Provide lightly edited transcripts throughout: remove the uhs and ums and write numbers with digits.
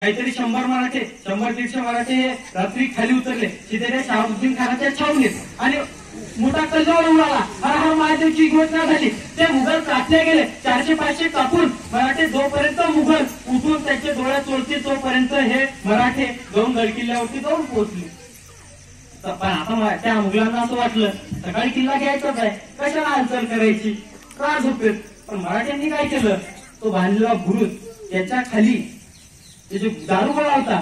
काहीतरी 100-150 मराठे रात्री खाली उतरले तिथे शहाबुद्दीन खानाच्या छावणीत आणि मोठा कल्लोळ उडाला. हर हर महादेवची घोषणा झाली. ते मुघल कापले गेले. 400-500 कापून मराठे जोपर्यंत मुघल उठून त्याचे डोळे चोळतील तोपर्यंत हे मराठे जाऊन गड किल्ल्यावरती जाऊन पोहोचले. पण आता त्या मुघलांना असं वाटलं सकाळी किल्ला घ्यायचाच आहे, कशाला हालचाल करायची, का झोपेत. पण मराठ्यांनी काय केलं, तो बांधलेला बुरुज त्याच्या खाली जो दारुगोळा होता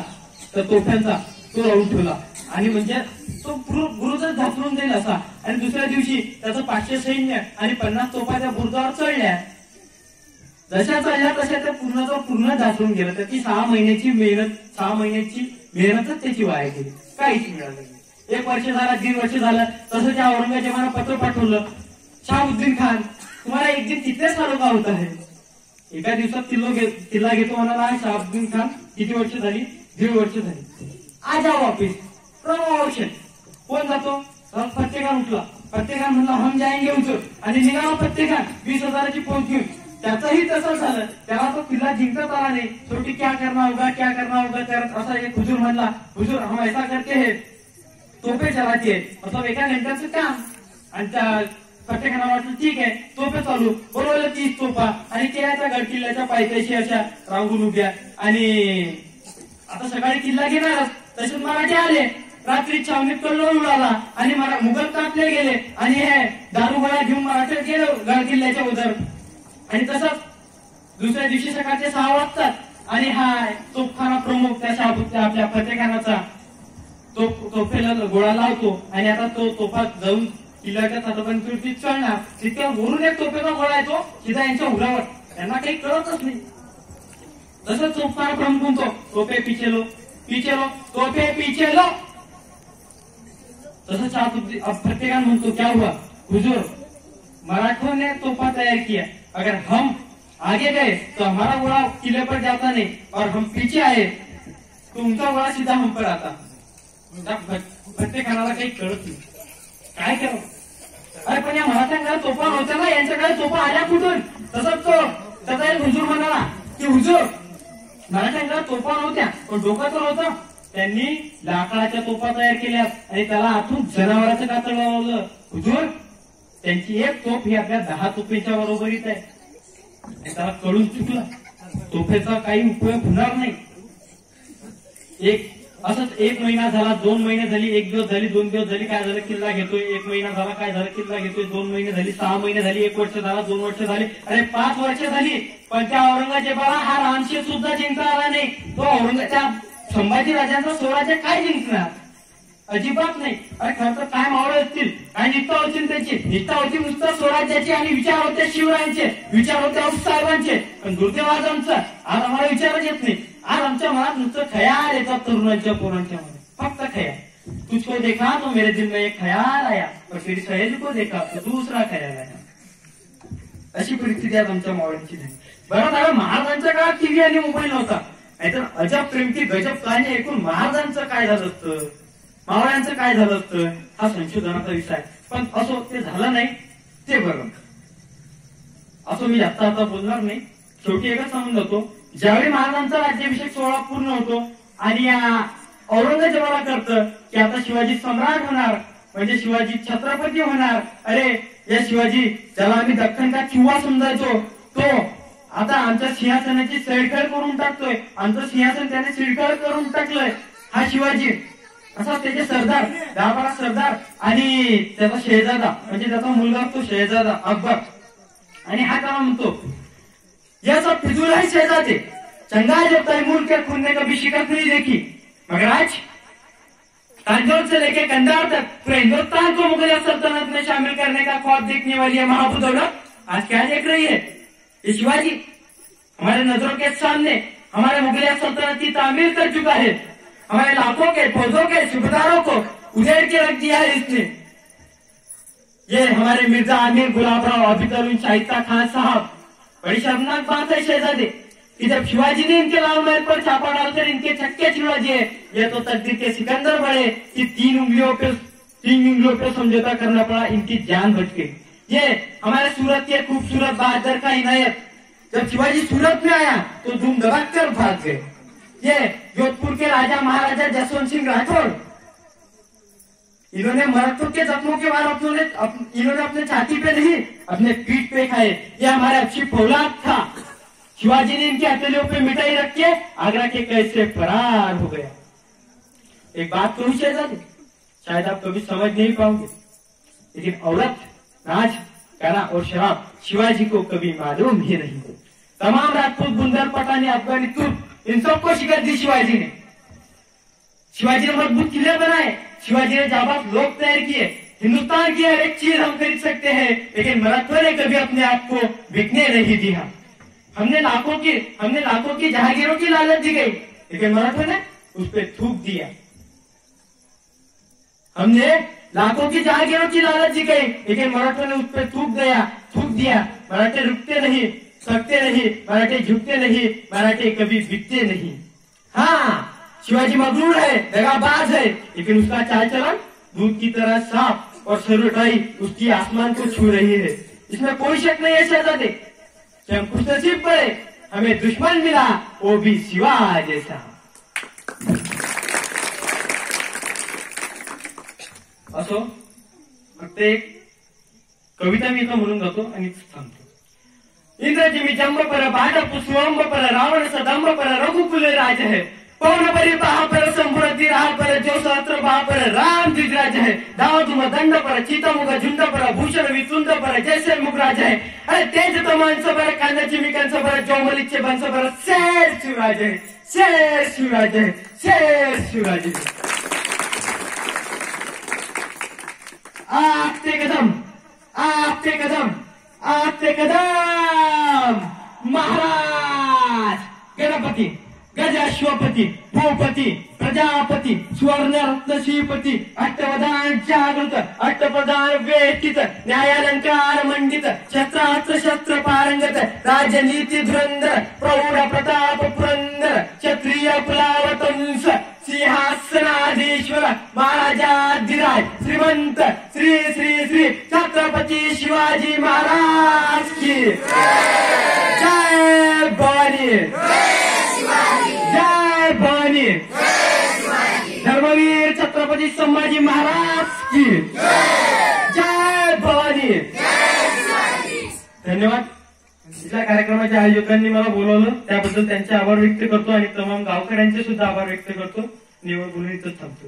तर तोफ्यांचा तो लावून ठेवला आणि म्हणजे तो बुरुजच ढासळून जाईल असा. आणि दुसऱ्या दिवशी त्याचं 500 सैन्य आणि 50 तोफा त्या बुरुजावर चढल्या. जशा चढल्या तशा त्या पूर्ण ढासळून गेलं. त्याची 6 महिन्याची मेहनतच त्याची वाया गेली, काहीच मिळालं नाही. 1 वर्ष झाला, 1.5 वर्ष झालं. तसं त्या औरंगजेबानं पत्र पाठवलं, शहाबुद्दीन खान तुम्हाला एक दिन कितने सालों का होता है. एका दिवसात किल्ला घेतो म्हणाला शहाबुद्दीन खान. किती वर्ष झाली, 1.5 वर्ष झाली. आ जाओ वापिस. प्रमोशन. कोण जातो, फत्तेखान उठला. फत्तेखान म्हणला हम जाएंगे उचल आणि निघाला फत्तेखान 20,000ची फौज घेऊन. त्याचंही तसंच झालं. त्याला तो किल्ला जिंकत आला नाही. शेवटी क्या करना होगा करत असा एक हुजूर म्हणला, हुजूर हम ऐसा करते है, तोफे चलाती है, मतलब एका घंट्याचं काम. आणि त्या फत्तेखानाला वाटलं ठीक आहे तोफे चालू. बोलवलं 30 तोफा आणि त्या गड किल्ल्याच्या पायथ्याशी अशा रांगून उभ्या. आणि आता सकाळी किल्ला घेणारच. तसेच मराठे आले. रात्री छावणीत कल्लोळ उडाला आणि मुघल कापले गेले आणि हे दारुगोळा घेऊन मराठे गेले गड किल्ल्याच्या उदर. आणि तसंच दुसऱ्या दिवशी सकाळचे 6 वाजतात आणि हा तोफखाना प्रमुख त्या आपल्या फत्तेखानाचा तोफेला गोळा लावतो आणि आता तो तोफा जाऊन किल्ल्याच्या तटबंदीवरती चढणार. तितक्या वरून एक तोफेचा गोळा येतो सीधा यांच्या उरावर. त्यांना काही कळतच नाही. तसंच तोफखाना प्रमुख म्हणतो तोफे पिछेलो तोफे पिछेलो. तसंच फत्तेखान म्हणतो क्या हुआ हुजूर, मराठों ने तोफा तैयार किया, अगर हम आगे गए तो हमारा गोला किले पर जाता नहीं और हम पीछे आए तो उनका गोला सीधा हम पर आता. फत्तेखानाला काही कळत नाही, काय करावं. अरे पण या मराठ्यांकडे तोफा नव्हत्या ना, यांच्याकडे तोफा आल्या कुठून. तसंच तो त्याचा एक हुजूर म्हणाला की हुजूर मराठ्यांकडे तोफा नव्हत्या पण डोकं तर होतं. त्यांनी लाकडाच्या तोफा तयार केल्या आणि त्याला आतून जनावराचं कातड लावलं. हुजूर त्यांची एक तोफ ही आपल्या 10 तोफेच्या बरोबरीत आहे. त्याला कळून चुकलं, तोफेचा काही उपयोग होणार नाही. असंच 1 महिना झाला, 2 महिने झाली, 1 दिवस झाली, 2 दिवस झाली, काय झालं किल्ला घेतोय. 1 महिना झाला, काय झालं किल्ला घेतोय. 2 महिने झाली, 6 महिने झाली, 1 वर्ष झाला, 2 वर्ष झाली, अरे 5 वर्ष झाली. पण त्या औरंगजेबाला हा रामशेर सुद्धा जिंकता आला नाही. तो त्या संभाजी राजांचा स्वराज्य काय जिंकणार, अजिबात नाही. अरे खरं तर काय मावळे असतील, काय निष्ठा होती त्याची. निष्ठा होती नुसतं स्वराज्याची आणि विचार होते शिवरायांचे, विचार होते साहेबांचे. पण दुर्दैव आज आमचं, आज आम्हाला विचारच येत नाही. आज आमच्या मनात नुसतं खयाल येतात तरुणांच्या पोरांच्या मध्ये, फक्त खयाल. तुझको देखा तो मेरे दिल में एक खयाल आया और तेरी सहेली को देखा तो दूसरा खयाल आया. अशी परिस्थिती आज आमच्या मावळ्यांची झाली. बरं झालं महाराजांच्या काळात टीव्ही आणि मोबाईल नव्हता, नाहीतर अजब प्रेम की गजब कहाणी ऐकून महाराजांचं काय झालं असतं, मावळ्यांचं काय झालं असतं, हा संशोधनाचा विषय आहे. पण असो ते झालं नाही, ते बरं. असं मी आता बोलणार नाही. शेवटी एकच सांगून जातो, ज्यावेळी महाराजांचा राज्याभिषेक सोहळा पूर्ण होतो आणि या औरंगजेबाला कळतं की आता शिवाजी सम्राट होणार, म्हणजे शिवाजी छत्रपती होणार. अरे या शिवाजी ज्याला आम्ही दख्खन का किंवा समजायचो तो आता आमच्या सिंहासनाची सैडखळ करून टाकतोय. आमचं सिंहासन त्याने सिडखळ करून टाकलंय. हा शिवाजी असा त्याचे सरदार 10-12 सरदार आणि त्याचा शहजादा म्हणजे त्याचा मुलगा तो शहजादा अकबर. आणि हा काय म्हणतो, यह सब फिजूल है शहजादे, चंगा जब तैमूर के खून ने कभी शिकत नहीं देखी, मगर आज तांजौर से लेकर कंधार तक पूरे हिंदुस्तान को मुगलिया सल्तनत में शामिल करने का ख्वाब देखने वाली है महबूब दौलत आज क्या देख रही है. ये शिवाजी हमारे नजरों के सामने हमारे मुगलिया सल्तनत की तामीर कर चुका है. हमारे लाखों के फौजों के सूबेदारों को उधेड़ के रख दिया है इसने. ये हमारे मिर्जा आमिर गुलाबराव अबितरुन शाहिस्ता खान साहब, बड़ी शर्मनाक बात है शहजादे कि जब शिवाजी ने इनके लाल महल पर छापा डालकर इनके छक्के छिड़वा दिए, ये तो तकदीर के सिकंदर बड़े कि 3 उंगलियों पे समझौता करना पड़ा, इनकी जान बच गई. ये हमारे सूरत के खूबसूरत बहादुर का इनायत, जब शिवाजी सूरत में आया तो धूम धड़क कर भाग गए. ये जोधपुर के राजा महाराजा जसवंत सिंह राठौड़, इन्होंने मराठों के जख्मों के बाद इन्होंने अपने छाती पे नहीं अपने पीठ पे खाए। ये हमारा अच्छी फौलाद था। शिवाजी ने इनकी हथेलियों पे मिठाई रख के आगरा के कैद से फरार हो गया। एक बात कहूं शहजादे, शायद आप कभी समझ नहीं पाओगे, लेकिन औरत, नाच गाना और शराब शिवाजी को कभी मालूम ही नहीं। तमाम राजपूत, बुंदर, पठानी, अफगानी, तुर्क, इन सबको शिकस्त दी शिवाजी ने। शिवाजी ने मजबूत किले बनाए, शिवाजी ने जाबाज लोग तैयार किए। हिंदुस्तान की हर एक चीज हम खरीद सकते हैं, लेकिन मराठों ने कभी अपने आप को बिकने नहीं दिया। हमने लाखों की जहांगीरों की लालच दी गई, लेकिन मराठों ने उस पर थूक दिया। हमने लाखों की जहांगीरों की लालच दी गई, लेकिन मराठों ने उस पर थूक दिया। मराठे रुकते नहीं, सकते नहीं, मराठे झुकते नहीं, मराठे कभी बिकते नहीं। हाँ, शिवाजी मगरूर है, दगाबाज है, लेकिन उसका चाल चलन दूध की तरह साफ और सर्वटाई उसकी आसमान को छू रही है। इसमें कोई शक नहीं है शहजादे कि हम खुशनसीब पड़े, हमें दुश्मन मिला, वो भी शिवा जैसा। असो फक्त एक कविता मी इथं म्हणून जातो आणि थांबतो। इंद्रजिमी जंब पर बाण पुष्पंब पर रावण सदंब पर रघुकुल राज है, पवन परी बहा पर संपूर्ण राह पर जो सहस्त्र बहा पर राम द्विजराज है, दावधुम दंड पर चितमुग झुंड पर भूषण विचुंड पर जैसे मुगराज है, अरे तेज तमांस पर कांदाची मिकांस पर जौमलिकचे बंस पर शेर शिवराज है, शेर शिवराज है, शेर शिवराज है। आपते कदम, आपते कदम, आपते कदम महाराज गणपती, गजाश्वपती, भूपती, प्रजापती, स्वर्ण रत्न श्रीपती, अष्टवधान जागृत, अष्टप्रधान वेष्टित, न्यायालंकार मंडित, शस्त्रास्त्र शस्त्र पारंगत, राजनीती धुरंधर, प्रौढ प्रताप पुरंदर, क्षत्रिय कुलावतंस, सिंहासनाधीश्वर, महाराजाधिराज, श्रीमंत, श्री श्री श्री छत्रपती शिवाजी महाराज की जय भवानी, जय भवानी, धर्मवीर छत्रपती संभाजी महाराज की जय भवानी। धन्यवाद। तिथल्या कार्यक्रमाच्या आयोजकांनी मला बोलवलं त्याबद्दल त्यांचे आभार व्यक्त करतो आणि तमाम गावकऱ्यांचे सुद्धा आभार व्यक्त करतो। निवड बोलून इथंच थांबतो।